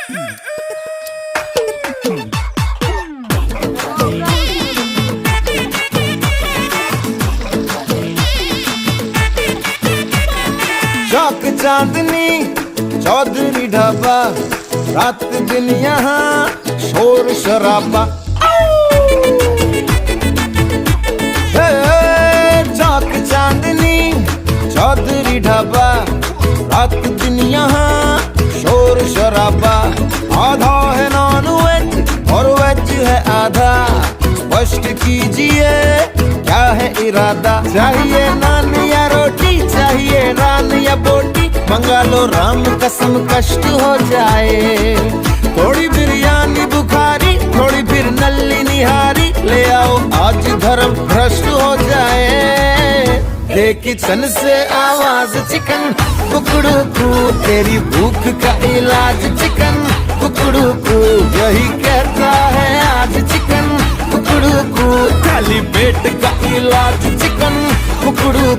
चौक चांदनी चौधरी ढाबा, रात दिन यहाँ शोर शराबा। चौक चांदनी चौधरी ढाबा, रात दिन यहाँ शोर शराबा। आधा है नॉन वेज और वेज है आधा, स्पष्ट कीजिए क्या है इरादा। चाहिए नान या रोटी, चाहिए नान या बोटी, मंगा लो राम कसम कष्ट हो जाए। थोड़ी बिरयानी बुखारी, थोड़ी फिर नल्ली निहारी, ले आओ आज धर्म भ्रष्ट हो जाए। दे किचन से आवाज चिकन कुकड़ू कू, तेरी भूख का इलाज चिकन कुकड़ू कू, यही कहता है आज चिकन कुकड़ू कू, खाली पेट का इलाज चिकन कुकड़ू।